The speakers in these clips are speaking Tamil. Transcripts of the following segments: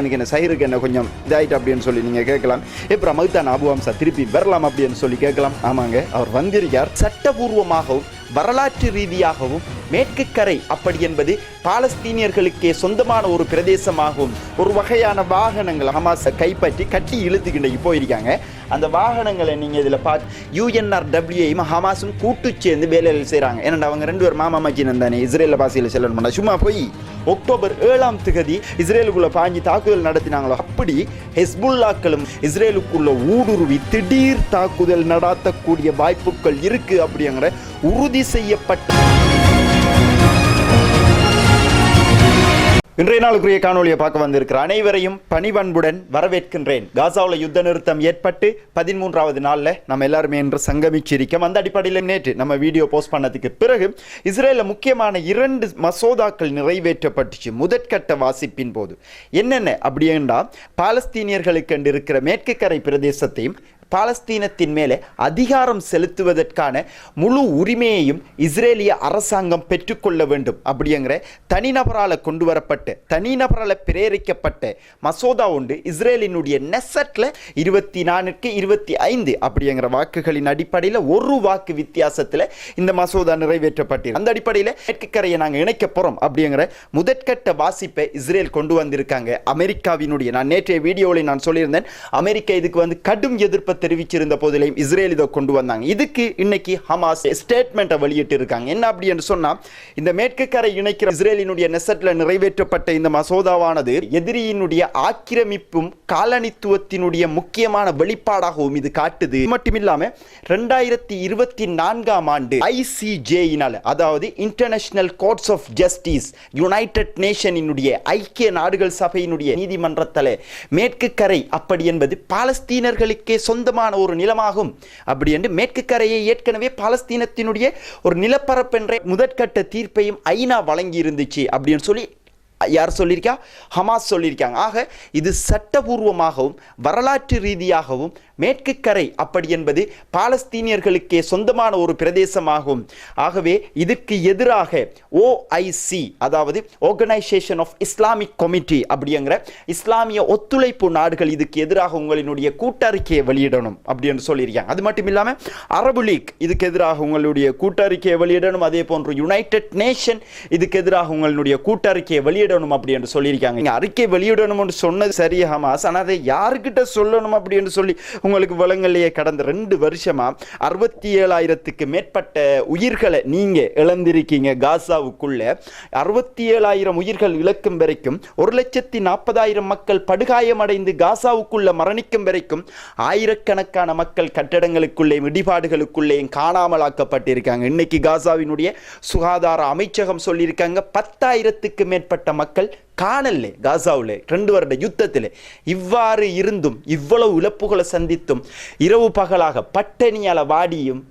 எனக்கு என்ன சஹிருக்கு என்ன கொஞ்சம் இதாயிட்டு அப்படின்னு சொல்லி நீங்கள் கேட்கலாம். இப்போ மௌத்தான அபு ஹம்சா திருப்பி வரலாம் அப்படின்னு சொல்லி கேட்கலாம். ஆமாங்க, அவர் வந்திருக்கார். சட்டபூர்வமாகவும் வரலாற்று ரீதியாகவும் மேற்கு கரை அப்படி என்பது பாலஸ்தீனியர்களுக்கே சொந்தமான ஒரு பிரதேசமாகவும் ஒரு வகையான வாகனங்கள் ஹமாஸை கைப்பற்றி கட்டி இழுத்துக்கிட்டு போயிருக்காங்க. அந்த வாகனங்களை நீங்கள் இதில் பார்த்து UNRWAயும் ஹமாஸும் கூட்டு சேர்ந்து வேலைகள் செய்கிறாங்க. ஏன்னா அவங்க ரெண்டு பேர் மாமா மச்சினன் தானே இஸ்ரேலில் பாசையில் செல்லணும் பண்ண சும்மா போய் அக்டோபர் 7ஆம் தேதி இஸ்ரேலுக்குள்ள பாஞ்சி தாக்குதல் நடத்தினாங்களோ அப்படி ஹெஸ்புல்லாக்களும் இஸ்ரேலுக்குள்ள ஊடுருவி திடீர் தாக்குதல் நடத்தக்கூடிய வாய்ப்புகள் இருக்கு அப்படிங்கிற உறுதி செய்யப்பட்ட இன்றைய நாளுக்குரிய காணொலியை பார்க்க வந்திருக்கிற அனைவரையும் பணிவன்புடன் வரவேற்கின்றேன். காசாவில் யுத்த நிறுத்தம் ஏற்பட்டு 13வது நாளில் நம்ம எல்லாருமே இன்று சங்கமிச்சிருக்கோம். அந்த அடிப்படையில் நேற்று நம்ம வீடியோ போஸ்ட் பண்ணதுக்கு பிறகு இஸ்ரேலில் முக்கியமான 2 மசோதாக்கள் நிறைவேற்றப்பட்டுச்சு. முதற்கட்ட வாசிப்பின் போது என்னென்ன அப்படின்னா பாலஸ்தீனியர்களுக்கு என்று இருக்கிற மேற்கு கரை பிரதேசத்தையும் பாலஸ்தீனத்தின் மேலே அதிகாரம் செலுத்துவதற்கான முழு உரிமையையும் இஸ்ரேலிய அரசாங்கம் பெற்றுக்கொள்ள வேண்டும் அப்படிங்கிற தனிநபரால் கொண்டு வரப்பட்ட தனிநபரால் பிரேரிக்கப்பட்ட மசோதா உண்டு. இஸ்ரேலினுடைய நெசட்டில் 24க்கு 25 அப்படிங்கிற வாக்குகளின் அடிப்படையில் ஒரு வாக்கு வித்தியாசத்தில் இந்த மசோதா நிறைவேற்றப்பட்டு அந்த அடிப்படையில் மேற்கு கரையை நாங்கள் இணைக்க போகிறோம் அப்படிங்கிற முதற்கட்ட வாசிப்பை இஸ்ரேல் கொண்டு வந்திருக்காங்க. அமெரிக்காவினுடைய நான் நேற்றைய வீடியோவில் நான் சொல்லியிருந்தேன், அமெரிக்கா இதுக்கு வந்து கடும் எதிர்ப்பு தெரிவிச்சிருந்த போதிலையும் இஸ்ரேல் இதை கொண்டு வந்தாங்க. இதுக்கு இன்னைக்கு ஹமாஸ் ஸ்டேட்மெண்ட்டை வெளியிட்டு இருக்காங்க. என்ன அப்படி என்று சொன்னா, இந்த மேற்கு கரை இணைக்கிற இஸ்ரேலினுடைய நெசட்ல நிறைவேற்றப்பட்ட இந்த மசோதாவானது எதிரியினுடைய ஆக்கிரமிப்பும் காலனித்துவத்தினுடைய முக்கியமான வெளிப்பாடாகவும் இது காட்டுது. மட்டுமில்லாம 2024ஆம் ஆண்டு ICJ-யினால, அதாவது international courts of justice, united நேஷனினுடைய ஐக்கிய நாடுகள் சபையினுடைய நீதிமன்றத்தில் மேற்கு கரை அப்படி என்பது பாலஸ்தீனர்களுக்கே சொந்த ஒரு நிலமாகும் அப்படி என்று மேற்கு கரையை ஏற்கனவே பாலஸ்தீனத்தினுடைய ஒரு நிலப்பரப்பென்ற முதற்கட்ட தீர்ப்பையும் ஐநா வழங்கி இருந்துச்சு அப்படின்னு சொல்லி யார் சொல்லியிருக்கா? ஹமாஸ் சொல்லியிருக்காங்க. ஆக இது சட்டபூர்வமாகவும் வரலாற்று ரீதியாகவும் மேற்கு கரை அப்படி என்பது பாலஸ்தீனியர்களுக்கே சொந்தமான ஒரு பிரதேசமாகும். ஆகவே இதற்கு எதிராக OIC, அதாவது ஆர்கனைசேஷன் ஆஃப் இஸ்லாமிக் கமிட்டி அப்படிங்கிற இஸ்லாமிய ஒத்துழைப்பு நாடுகள் இதுக்கு எதிராக உங்களுடைய கூட்டறிக்கையை வெளியிடணும் அப்படின்னு சொல்லியிருக்காங்க. அது மட்டும் இல்லாமல் அரபு லீக் இதுக்கு எதிராக உங்களுடைய கூட்டறிக்கையை வெளியிடணும். அதே போன்று யுனைடெட் நேஷன் இதுக்கு எதிராக உங்களுடைய கூட்டறிக்கையை வெளியிடணும் அப்படி என்று சொல்லியிருக்காங்க. அறிக்கை வெளியிடணும் சொன்னது சரி ஹமாஸ், ஆனால் அதை யாருக்கிட்ட சொல்லணும் அப்படின்னு சொல்லி உங்களுக்கு வளங்களையே கடந்த 2 வருஷமா 67,000க்கு மேற்பட்ட உயிர்களை நீங்க இழந்திருக்கீங்க. காசாவுக்குள்ள 67,000 உயிர்கள் இழக்கும் வரைக்கும் 1,40,000 மக்கள் படுகாயமடைந்து காசாவுக்குள்ள மரணிக்கும் வரைக்கும் ஆயிரக்கணக்கான மக்கள் கட்டடங்களுக்குள்ளே இடிபாடுகளுக்குள்ளேயும் காணாமலாக்கப்பட்டிருக்காங்க. இன்னைக்கு காசாவினுடைய சுகாதார அமைச்சகம் சொல்லியிருக்காங்க 10,000க்கு மேற்பட்ட மக்கள் காணல காசாவில் 2 வருட யுத்தத்தில். இவ்வாறு இருந்தும் இவ்வளவு இழப்புகளை சந்தித்தும் இரவு பகலாக பட்டணியால வாடியும்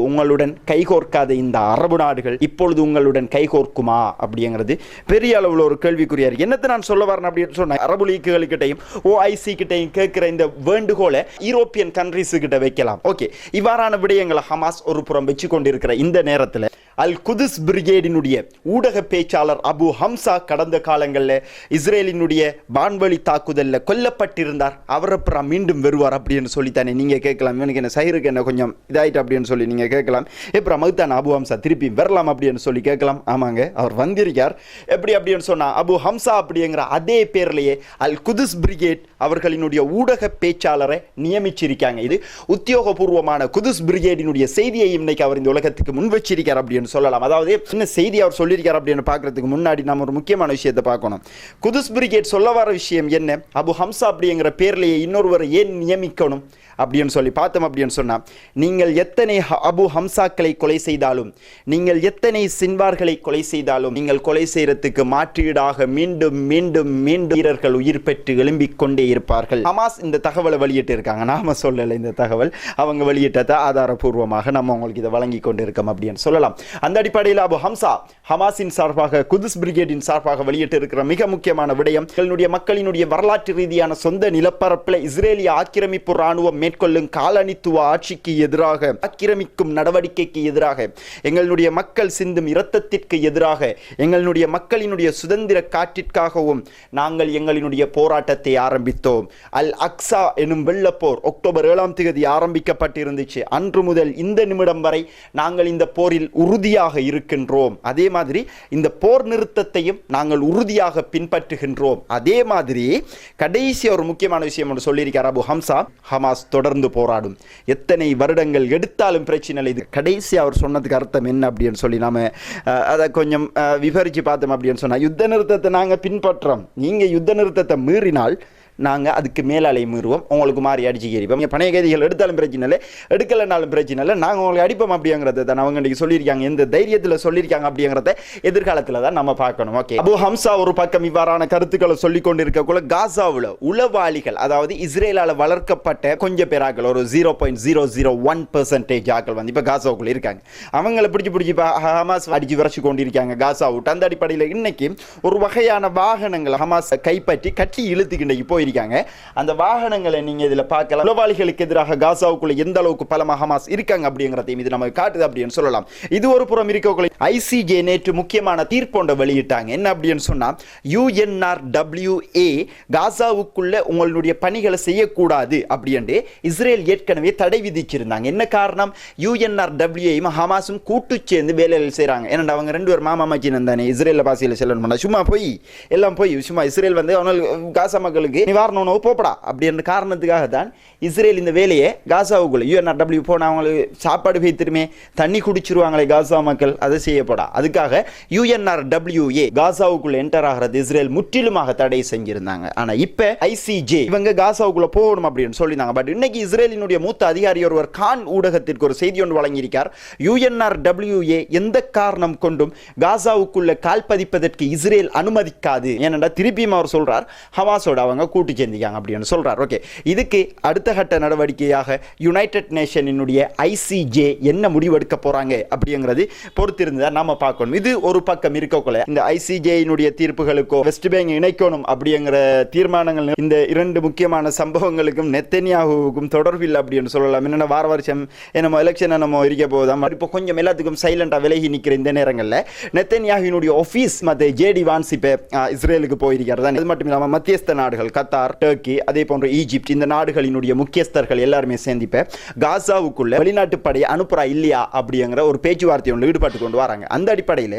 உங்களுடன் கைகோர்க்காத இந்த அரபு நாடுகள் இப்பொழுது உங்களுடன் கைகோர்க்குமா அப்படிங்கிறது பெரிய அளவில் ஒரு கேள்விக்குறியா இருக்கு. என்னத்தை நான் சொல்ல வரேன் அப்படின்னு சொன்ன, அரபு லீக்குகளுக்கிட்டையும் OIC கிட்டையும் கேட்கிற இந்த வேண்டுகோளை யூரோப்பியன் கண்ட்ரிஸ் கிட்ட வைக்கலாம். ஓகே, இவ்வாறான விடயங்களை ஹமாஸ் ஒரு புறம் வச்சு கொண்டிருக்கிற இந்த நேரத்தில் அல் குதுஸ் பிரிகேடினுடைய ஊடக பேச்சாளர் அபு ஹம்சா கடந்த காலங்களில் இஸ்ரேலினுடைய வான்வழி தாக்குதலில் கொல்லப்பட்டிருந்தார். அவரப்புறம் மீண்டும் வருவார் அப்படின்னு சொல்லித்தானே நீங்கள் கேட்கலாம். எனக்கு என்ன சஹிருக்கு என்ன கொஞ்சம் இதாயிட்டு அப்படின்னு சொல்லி நீங்கள் கேட்கலாம். இப்போ மௌத்தான அபு ஹம்சா திருப்பி வரலாம் அப்படின்னு சொல்லி கேட்கலாம். ஆமாங்க, அவர் வந்திருக்கார். எப்படி அப்படின்னு சொன்னால் அபு ஹம்சா அப்படிங்கிற அதே பேர்லேயே அல் குதுஸ் பிரிகேட் அவர்களினுடைய ஊடக பேச்சாளரை நியமிச்சிருக்காங்க. இது உத்தியோகபூர்வமான குதுஸ் பிரிகேடினுடைய செய்தியை இன்னைக்கு அவர் இந்த உலகத்துக்கு முன் வச்சிருக்கார் அப்படின்னு சொல்லலாம். அதாவது என்ன செய்தி அவர் சொல்லியிருக்கார் அப்படின்னு பார்க்கறதுக்கு முன்னாடி நம்ம ஒரு முக்கியமான விஷயத்தை பார்க்கணும். குதுஸ் பிரிகேட் சொல்ல வர விஷயம் என்ன, அபு ஹம்சா அப்படிங்கிற பேர்லேயே இன்னொருவரை ஏன் நியமிக்கணும் அப்படின்னு சொல்லி பார்த்தோம் அப்படின்னு சொன்னால், நீங்கள் எத்தனை அபு ஹம்சாக்களை கொலை செய்தாலும், நீங்கள் எத்தனை சின்வார்களை கொலை செய்தாலும், நீங்கள் கொலை செய்யறதுக்கு மாற்றீடாக மீண்டும் மீண்டும் மீண்டும் வீரர்கள் உயிர் பெற்று எழும்பிக் கொண்டே இருப்பார்கள். ஹமாஸ் இந்த தகவலை வெளியிட்டு இருக்காங்க, நாம சொல்லலை. இந்த தகவல் அவங்க வெளியிட்டதை ஆதாரபூர்வமாக நம்ம உங்களுக்கு இதை வழங்கி கொண்டு இருக்கோம் அப்படின்னு சொல்லலாம். அந்த அடிப்படையில் அபு ஹம்சா ஹமாஸின் சார்பாக குதுஸ் பிரிகேடின் சார்பாக வெளியிட்டு இருக்கிற மிக முக்கியமான விடயம், மக்களினுடைய வரலாற்று ரீதியான சொந்த நிலப்பரப்பில் இஸ்ரேலிய ஆக்கிரமிப்பு ராணுவம் மேற்கொள்ளும் காலனித்துவ ஆட்சிக்கு எதிராக, ஆக்கிரமிக்கும் நடவடிக்கைக்கு எதிராக, எங்களுடைய மக்கள் சிந்தும் இரத்தத்திற்கு எதிராக, எங்களுடைய மக்களினுடைய சுதந்திர காற்றிற்காகவும் நாங்கள் எங்களினுடைய போராட்டத்தை ஆரம்பித்தோம். அல் அக்ஸா எனும் வெள்ளப்போர் அக்டோபர் 7ஆம் தேதி ஆரம்பிக்கப்பட்டிருந்துச்சு. அன்று முதல் இந்த நிமிடம் வரை நாங்கள் இந்த போரில் உறுதியாக இருக்கின்றோம். அதே மாதிரி இந்த போர் நிறுத்தத்தையும் நாங்கள் உறுதியாக பின்பற்றுகின்றோம். அதே மாதிரி கடைசி ஒரு முக்கியமான விஷயம் ஒன்று சொல்லியிருக்கார் அபு ஹம்சா, ஹமாஸ் தொடர்ந்து போராடும், எத்தனை வருடங்கள் எடுத்தாலும் பிரச்சனை இல்லை. இது கடைசி அவர் சொன்னதுக்கு அர்த்தம் என்ன அப்படின்னு சொல்லி நாம அதை கொஞ்சம் விவரித்து பார்த்தோம் அப்படின்னு சொன்னால், யுத்த நிறுத்தத்தை நாங்கள் பின்பற்றோம், நீங்கள் யுத்த நிறுத்தத்தை மீறினால் நாங்கள் அதுக்கு மேலாலை மீறுவோம், உங்களுக்கு மாறி அடிச்சு கேரிப்போம். நீங்கள் பணைய கைதிகள் எடுத்தாலும் பிரச்சனை இல்லை, எடுக்கலைனாலும் பிரச்சனை இல்லை, நாங்கள் உங்களுக்கு அடிப்போம் அப்படிங்கிறத தான் அவங்க இன்றைக்கி சொல்லியிருக்காங்க. எந்த தைரியத்தில் சொல்லியிருக்காங்க அப்படிங்கிறத எதிர்காலத்தில் தான் நம்ம பார்க்கணும். ஓகே, அபு ஹம்சா ஒரு பக்கம் இவ்வாறான கருத்துக்களை சொல்லிக் கொண்டிருக்கக்குள்ள காசாவில் உளவாளிகள், அதாவது இஸ்ரேலால் வளர்க்கப்பட்ட கொஞ்சம் பேராக்கள், ஒரு 0.001% ஆக்கள் வந்து இப்போ காசாவுக்குள்ள இருக்காங்க. அவங்களை பிடிச்சி ஹமாஸ் அடிச்சு விரைச்சு கொண்டிருக்காங்க காசா விட்டு. அந்த அடிப்படையில் இன்னைக்கு ஒரு வகையான வாகனங்கள் ஹமாஸ் கைப்பற்றி கட்டி இழுத்துக்கிண்டைக்கு போயிருக்காங்க. அந்த வாகனங்களை நீங்க இதுல பார்க்கலாம். உளவாளிகளுக்கு எதிராக காசாவுக்குள்ள எந்த அளவுக்கு பலமாக ஹமாஸ் இருக்காங்க அப்படிங்கிறதையும் இது நமக்கு காட்டுது அப்படின்னு சொல்லலாம். இது ஒரு புறம் இருக்கக்குள்ள ICJ நேற்று முக்கியமான தீர்ப்பொன்றை வெளியிட்டாங்க. என்ன அப்படின்னு சொன்னா, UNRWA காசாவுக்குள்ள உங்களுடைய பணிகளை செய்யக்கூடாது அப்படின்னு இஸ்ரேல் ஏற்கனவே தடை விதிச்சிருந்தாங்க. என்ன காரணம்? UNRWA ஹமாஸும் கூட்டு சேர்ந்து வேலைகள் செய்யறாங்க. ஏன்னா அவங்க ரெண்டு பேரும் மாமா மச்சினன் தானே, இஸ்ரேல் பாசியில் செல்லணும், சும்மா போய் எல்லாம் போய் சும்மா இஸ்ரேல் வந்து காசா மக்களுக்கு நிவாரண உணவு போப்படா அப்படின்ற காரணத்துக்காக தான் இஸ்ரேல் இந்த வேலையை காசாவுக்குள்ள UNRW போன அவங்களுக்கு சாப்பாடு வைத்திருமே, தண்ணி குடிச்சிருவாங்களே காசா மக்கள், அதை செய்யப்படா. அதுக்காக UNRWA காசாவுக்குள்ள என்டர் ஆகிறது இஸ்ரேல் முற்றிலுமாக தடை செஞ்சிருந்தாங்க. ஆனா இப்ப ICJ இவங்க காசாவுக்குள்ள போகணும் அப்படின்னு சொல்லியிருந்தாங்க. பட் இன்னைக்கு இஸ்ரேலினுடைய மூத்த அதிகாரி ஒருவர் கான் ஊடகத்திற்கு ஒரு செய்தி ஒன்று வழங்கியிருக்கார். UNRWA எந்த காரணம் கொண்டும் காசாவுக்குள்ள கால் பதிப்பதற்கு இஸ்ரேல் அனுமதிக்காது. ஏனென்றா திருப்பியும் அவர் சொல்றார், ஹமாஸோட அவங்க கூட்டு சேர்ந்திக்காங்க அப்படின்னு சொல்றார். ஓகே, இதுக்கு அடுத்த கட்ட நடவடிக்கையாக யுனைடெட் நேஷனினுடைய ICJ என்ன முடிவெடுக்க போறாங்க அப்படிங்கிறது பொறுத்திருந்தா நாம பார்க்கணும். இது ஒரு பக்கம் இருக்கக்குள்ள இந்த ICJ தீர்ப்புகளுக்கோ வெஸ்ட் பேங்க் இணைக்கணும் அப்படிங்கிற தீர்மானங்கள் இந்த இரண்டு முக்கியமான சம்பவங்களுக்கும் நெத்தன்யாஹுவுக்கும் தொடர்பில்லை அப்படின்னு சொல்லலாம். என்னென்ன வார வருஷம் என்னமோ எலெக்ஷன் நம்ம இருக்க போதும், இப்போ கொஞ்சம் எல்லாத்துக்கும் சைலண்டா விலகி நிற்கிற இந்த நேரங்களில் நெத்தன்யாஹுவினுடைய ஆஃபீஸ் மற்ற JD வான்ஸ் இப்போ இஸ்ரேலுக்கு போயிருக்கிறது. அது மட்டும் இல்லாமல் மத்தியஸ்த நாடுகள் கத்தார், டர்க்கி, அதே போன்ற ஈஜிப்ட், இந்த நாடுகளினுடைய முக்கியஸ்தர்கள் எல்லாருமே சேர்ந்திப்ப காசாவுக்குள்ள வெளிநாட்டு படையை அனுப்புறா இல்லையா அப்படிங்கிற ஒரு பேச்சுவார்த்தை ஒன்று ஈடுபட்டு கொண்டு வராங்க. அந்த அடிப்படையில்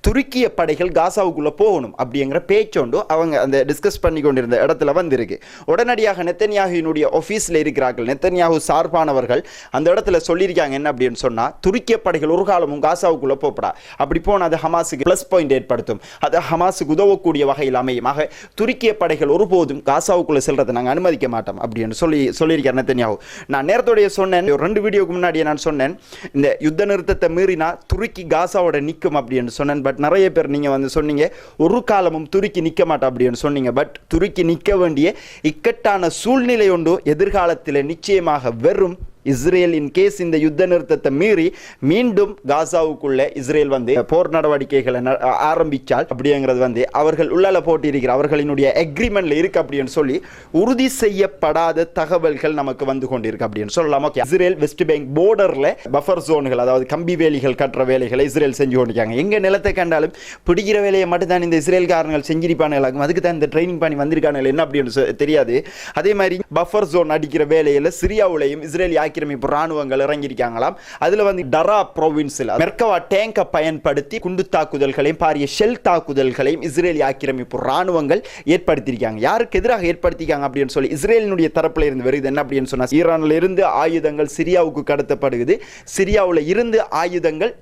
துருக்கிய படைகள் காசாவுக்குள்ள போகணும் அப்படிங்கிற பேச்சொண்டு அவங்க அந்த டிஸ்கஸ் பண்ணி கொண்டிருந்த இடத்துல வந்திருக்கு. உடனடியாக நெத்தன்யாஹுவினுடைய ஆஃபீஸில் இருக்கிறார்கள், நெத்தன்யாஹு சார்பானவர்கள் அந்த இடத்துல சொல்லியிருக்காங்க என்ன அப்படின்னு சொன்னா, துருக்கிய படைகள் ஒரு காலமும் காசாவுக்குள்ள போப்படா, அப்படி போனால் அது ஹமாஸுக்கு பிளஸ் பாயிண்ட் ஏற்படுத்தும், அது ஹமாஸுக்கு உதவக்கூடிய வகையில் அமையும். ஆக துருக்கிய படைகள் ஒருபோதும் காசாவுக்குள்ள செல்றதை நாங்கள் அனுமதிக்க மாட்டோம் அப்படின்னு சொல்லியிருக்கார் நெத்தன்யாஹு. நான் நேரத்தோடைய சொன்னேன், 2 வீடியோக்கு முன்னாடியே நான் சொன்னேன், இந்த யுத்த நிறுத்தத்தை மீறினா துருக்கி காசாவோட நிற்கும் அப்படின்னு சொன்னேன். பட் நிறைய பேர் நீங்க வந்து சொன்னீங்க ஒரு காலமும் துருக்கி நிற்க மாட்டா அப்படின்னு சொன்னீங்க. பட் துருக்கி நிற்க வேண்டிய இக்கட்டான சூழ்நிலை ஒன்று எதிர்காலத்தில் நிச்சயமாக வெறும் இஸ்ரேல் இன் கேஸ் இந்த யுத்த நிறுத்தத்தை மீறி மீண்டும் காசாவுக்குள்ள இஸ்ரேல் வந்து போர் நடவடிக்கைகளை ஆரம்பிச்சால் அப்படிங்கிறது வந்து அவர்கள் உள்ளால போட்டிருக்கிற அவர்களினுடைய அக்ரிமெண்ட்ல இருக்கு அப்படின்னு சொல்லி உறுதி செய்யப்படாத தகவல்கள் நமக்கு வந்து கொண்டிருக்கு அப்படின்னு சொல்லலாம். ஓகே, இஸ்ரேல் வெஸ்ட் பேங்க் போர்டர்ல பஃபர் ஜோன்கள், அதாவது கம்பி வேலிகள் கட்டுற வேலைகளை இஸ்ரேல் செஞ்சு கொண்டிருக்காங்க. எங்க நிலத்தை கண்டாலும் பிடிக்கிற வேலையை மட்டும் தான் இந்த இஸ்ரேல்காரர்கள் செஞ்சிருப்பானுங்களாகும், அதுக்கு தான் இந்த ட்ரைனிங் பண்ணி வந்திருக்கானுங்க என்ன அப்படின்னு தெரியாது. அதே மாதிரி பஃபர் ஜோன் அடிக்கிற வேலையில சிரியாவுலையும் இஸ்ரேல் ஆக்கிரமிப்பு ராணுவங்கள் இறங்கியிருக்காங்களாம். அதுல வந்து டரா ப்ரோவின்ஸில் மெர்கவா டேங்கை பயன்படுத்தி குண்டு தாக்குதல்களையும் பாரிய ஷெல் தாக்குதல்களையும் இஸ்ரேலி ஆக்கிரமிப்பு ராணுவங்கள் ஏற்படுத்தியிருக்காங்க. யாருக்கு எதிராக ஏற்படுத்திக்காங்க அப்படின்னு சொல்லி இஸ்ரேலினுடைய தரப்புல இருந்து வருது என்ன அப்படின்னு சொன்னா, ஈரான்ல இருந்து ஆயுதங்கள் சிரியாவுக்கு கடத்தப்படுகிறது, சிரியாவுல இருந்து ஆயுதங்கள்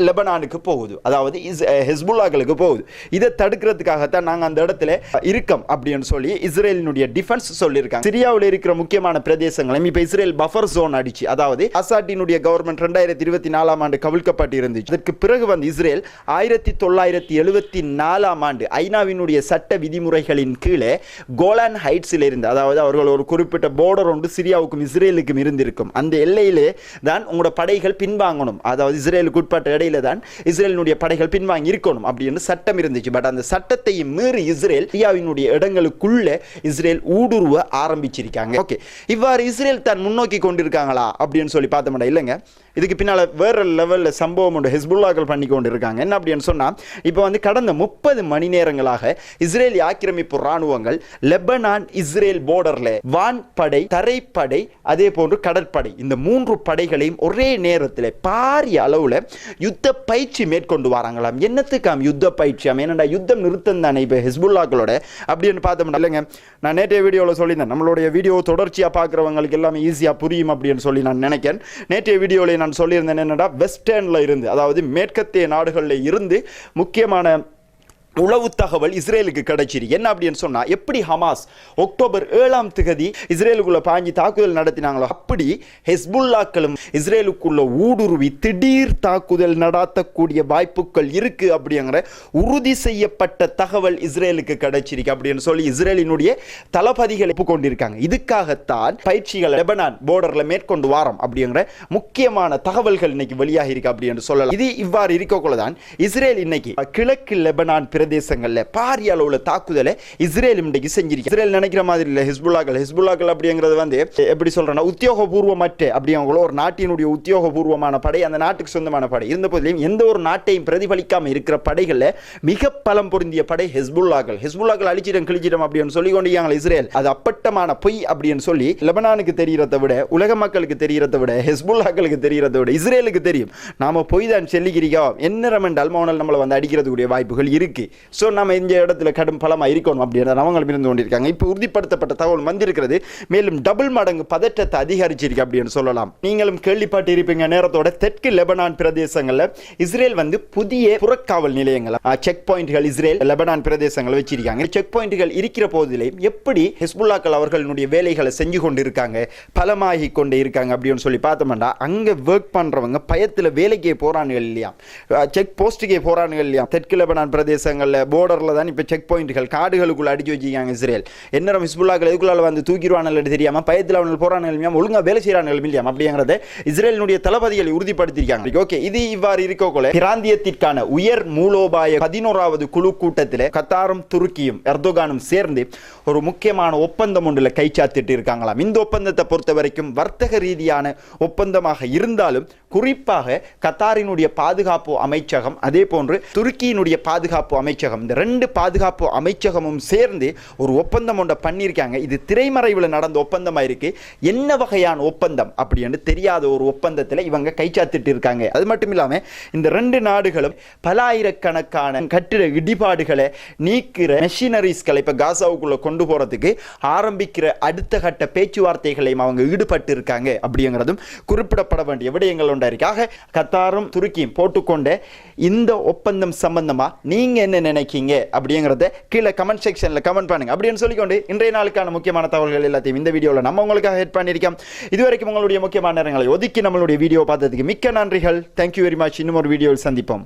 லெபனானுக்கு போகுது, அதாவது ஹெஸ்புல்லாக்களுக்கு போகுது. இதை தடுக்கிறதுக்காகத்தான் நாங்கள் அந்த இடத்துல இருக்கோம் அப்படின்னு சொல்லி இஸ்ரேலினுடைய டிஃபென்ஸ் சொல்லியிருக்காங்க. சிரியாவில் இருக்கிற முக்கியமான பிரதேசங்களையும் இப்போ இஸ்ரேல் பஃபர் ஜோன் அடிச்சு, அதாவது அசாட்டினுடைய கவர்மெண்ட் 2024ஆம் ஆண்டு கவிழ்க்கப்பட்டு இருந்துச்சு. அதற்கு பிறகு வந்து இஸ்ரேல் 1974ஆம் ஆண்டு ஐநாவினுடைய சட்ட விதிமுறைகளின் கீழே கோலான் ஹைட்ஸில் இருந்து, அதாவது அவர்கள் ஒரு குறிப்பிட்ட போர்டர் ஒன்று சிரியாவுக்கும் இஸ்ரேலுக்கும் இருந்திருக்கும், அந்த எல்லையிலே தான் உங்களோட படைகள் பின்வாங்கணும், அதாவது இஸ்ரேலுக்கு உட்பட்ட அடிப்படையில் தான் இஸ்ரேலினுடைய படைகள் பின்வாங்கி இருக்கணும் அப்படின்னு சட்டம் இருந்துச்சு. பட் அந்த சட்டத்தையும் மீறி இஸ்ரேல் சிரியாவினுடைய இடங்களுக்குள்ள இஸ்ரேல் ஊடுருவ ஆரம்பிச்சிருக்காங்க. ஓகே, இவ்வாறு இஸ்ரேல் தான் முன்னோக்கி கொண்டிருக்காங்களா அப்படின்னு சொல்லி பார்த்தோம்னா இல்லைங்க. இதுக்கு பின்னால் வேற லெவலில் சம்பவம் ஒன்று ஹிஸ்புல்லாக்கள் பண்ணி கொண்டு இருக்காங்க. என்ன அப்படின்னு சொன்னால், இப்போ வந்து கடந்த 30 மணி நேரங்களாக இஸ்ரேலி ஆக்கிரமிப்பு இராணுவங்கள் லெபனான் இஸ்ரேல் போர்டரில் வான்படை, தரைப்படை, அதே போன்று கடற்படை, இந்த 3 படைகளையும் ஒரே நேரத்தில் பாரிய அளவில் யுத்த பயிற்சி மேற்கொண்டு வராங்களாம். என்னத்துக்காம் யுத்த பயிற்சியாம்? ஏன்னா யுத்தம் நிறுத்தம் தானே இப்போ ஹிஸ்புல்லாக்களோட அப்படின்னு பார்த்தோம்னா இல்லைங்க. நான் நேற்றைய வீடியோவில் சொல்லியிருந்தேன், நம்மளுடைய வீடியோ தொடர்ச்சியாக பார்க்குறவங்களுக்கு எல்லாமே ஈஸியாக புரியும் அப்படின்னு சொல்லி நான் நினைக்கிறேன். நேற்றைய வீடியோவில் நான் சொல்லியிருந்தேன் என்னடா, வெஸ்டர்ன்ல இருந்து, அதாவது மேற்கத்திய நாடுகளில் இருந்து முக்கியமான உளவு தகவல் இஸ்ரேலுக்கு கிடைச்சிருக்கு. என்ன அப்படின்னு சொன்னா, எப்படி ஹமாஸ் அக்டோபர் 7ஆம் தேதி இஸ்ரேலுக்குள்ள பாஞ்சி தாக்குதல் நடத்தினாங்களோ அப்படி ஹெஸ்புல்லாக்களும் இஸ்ரேலுக்குள்ள ஊடுருவி திடீர் தாக்குதல் நடத்தக்கூடிய வாய்ப்புகள் இருக்கு அப்படிங்கிற உறுதி செய்யப்பட்ட தகவல் இஸ்ரேலுக்கு கிடைச்சிருக்கு அப்படின்னு சொல்லி இஸ்ரேலினுடைய தளபதிகள் ஒப்புக்கொண்டிருக்காங்க. இதுக்காகத்தான் பயிற்சிகள் லெபனான் போர்டர்ல மேற்கொண்டு வாரம் அப்படிங்கிற முக்கியமான தகவல்கள் இன்னைக்கு வெளியாகி இருக்கு அப்படின்னு சொல்லலாம். இது இவ்வாறு இருக்கக்குள்ளதான் இஸ்ரேல் இன்னைக்கு கிழக்கு லெபனான் பிரதேசங்கள்ல பாரிய அளவுல தாக்குதலை இஸ்ரேல் இன்றைக்கு செஞ்சிருக்கு. இஸ்ரேல் நினைக்கிற மாதிரி இல்ல ஹிஸ்புல்லாக்கள் அப்படிங்கிறது வந்து எப்படி சொல்றேன்னா, உத்தியோகபூர்வமற்ற அப்படிங்கிற ஒரு நாட்டினுடைய உத்தியோகபூர்வமான படை, அந்த நாட்டுக்கு சொந்தமான படை இருந்த போதிலும் எந்த ஒரு நாட்டையும் பிரதிபலிக்காம இருக்கிற படைகள்ல மிக பலம் பொருந்திய படை ஹிஸ்புல்லாக்கள் அழிச்சிடம் கிழிச்சிடம் அப்படின்னு சொல்லி கொண்டிருக்காங்க இஸ்ரேல். அது அப்பட்டமான பொய் அப்படின்னு சொல்லி லெபனானுக்கு தெரியறதை விட, உலக மக்களுக்கு தெரியறதை விட, ஹிஸ்புல்லாக்களுக்கு தெரியறதை விட இஸ்ரேலுக்கு தெரியும் நாம பொய் தான் சொல்லிக்கிறோம். என்ன ரெமெண்டால் மௌனல் நம்மளை வந்து அடிக்கிறதுக்குரிய வாய்ப்புகள் இருக்கு. ஸோ நம்ம இந்த இடத்துல கடும் பலமாக இருக்கணும் அப்படின்ற அவங்களும் இருந்து கொண்டிருக்காங்க. இப்போ உறுதிப்படுத்தப்பட்ட தகவல் வந்திருக்கிறது. மேலும் டபுள் மடங்கு பதற்றத்தை அதிகரிச்சிருக்கு அப்படின்னு சொல்லலாம். நீங்களும் கேள்விப்பட்டு இருப்பீங்க, நேரத்தோட தெற்கு லெபனான் பிரதேசங்களில் இஸ்ரேல் வந்து புதிய புறக்காவல் நிலையங்கள், செக் பாயிண்ட்கள் இஸ்ரேல் லெபனான் பிரதேசங்களை வச்சிருக்காங்க. செக் பாயிண்ட்கள் இருக்கிற போதிலையும் எப்படி ஹிஸ்புல்லாக்கள் அவர்களுடைய வேலைகளை செஞ்சு கொண்டு இருக்காங்க, பலமாகி கொண்டு இருக்காங்க அப்படின்னு சொல்லி பார்த்தோம்னா, அங்கே ஒர்க் பண்றவங்க பயத்தில் வேலைக்கே போறானுகள் இல்லையா, செக் போஸ்ட்டுக்கே போறானுகள் இல்லையா. தெற்கு லெபனான் பிரதேசங்கள் போர்டர்ல தான் இப்ப செக் பாயிண்ட்கள் காடுகளுக்குள்ள அடிச்சு வச்சிருக்காங்க இஸ்ரேல். என்ன ஹிஸ்புல்லாக்கள் எதுக்குள்ள வந்து தூக்கிடுவானு தெரியாம பயத்தில் அவர்கள் போறானுங்க, ஒழுங்கா வேலை செய்யறானுங்க இல்லையா அப்படிங்கறத இஸ்ரேலினுடைய தளபதிகள் உறுதிப்படுத்தியிருக்காங்க. ஓகே, இது இவ்வாறு இருக்கோல பிராந்தியத்திற்கான உயர் மூலோபாய 11வது குழு கூட்டத்தில் கத்தாரும் துருக்கியும் எர்தோகானும் சேர்ந்து ஒரு முக்கியமான ஒப்பந்தம் ஒன்றுல கைச்சாத்திட்டு இருக்காங்களாம். இந்த ஒப்பந்தத்தை பொறுத்த வரைக்கும் வர்த்தக ரீதியான ஒப்பந்தமாக இருந்தாலும் குறிப்பாக கத்தாரினுடைய பாதுகாப்பு அமைச்சகம், அதே போன்று துருக்கியினுடைய பாதுகாப்பு அமைச்சகம், இந்த 2 பாதுகாப்பு அமைச்சகமும் சேர்ந்து ஒரு ஒப்பந்தம் ஒன்றை பண்ணியிருக்காங்க. இது திரைமறைவில் நடந்த ஒப்பந்தமா இருக்கு. என்ன வகையான ஒப்பந்தம் அப்படின்னு தெரியாத ஒரு ஒப்பந்தத்தில் இவங்க கைச்சாத்திட்டு இருக்காங்க. அது மட்டும் இல்லாம இந்த 2 நாடுகளும் பல ஆயிரக்கணக்கான கட்டிட இடிபாடுகளை நீக்கிற மெஷினரிஸ்களை இப்ப காசாவுக்குள்ள கொண்டு போறதுக்கு ஆரம்பிக்கிற அடுத்த கட்ட பேச்சுவார்த்தைகளையும் அவங்க ஈடுபட்டு இருக்காங்க அப்படிங்கிறதும் குறிப்பிடப்பட வேண்டிய விடயங்கள் ஒன்றாக கத்தாரும் துருக்கியும் போட்டுக்கொண்ட இந்த ஒப்பந்தம் சம்பந்தமா நீங்க என்ன நினைக்கீங்க அப்படிங்கறத கீழே கமெண்ட் செக்ஷன்ல கமெண்ட் பண்ணுங்க அப்படின்னு சொல்லிக்கொண்டு இன்றைய நாளுக்கான முக்கியமான தகவல்கள் எல்லாத்தையும் இந்த வீடியோல நம்ம உங்களுக்காக ஹெட் பண்ணிருக்கோம். இதுவரைக்கும் உங்களுடைய முக்கியமான நேரங்களை ஒதுக்கி நம்மளுடைய வீடியோ பார்த்ததுக்கு மிக்க நன்றிகள். Thank you very much. இன்னும் ஒரு வீடியோவில் சந்திப்போம்.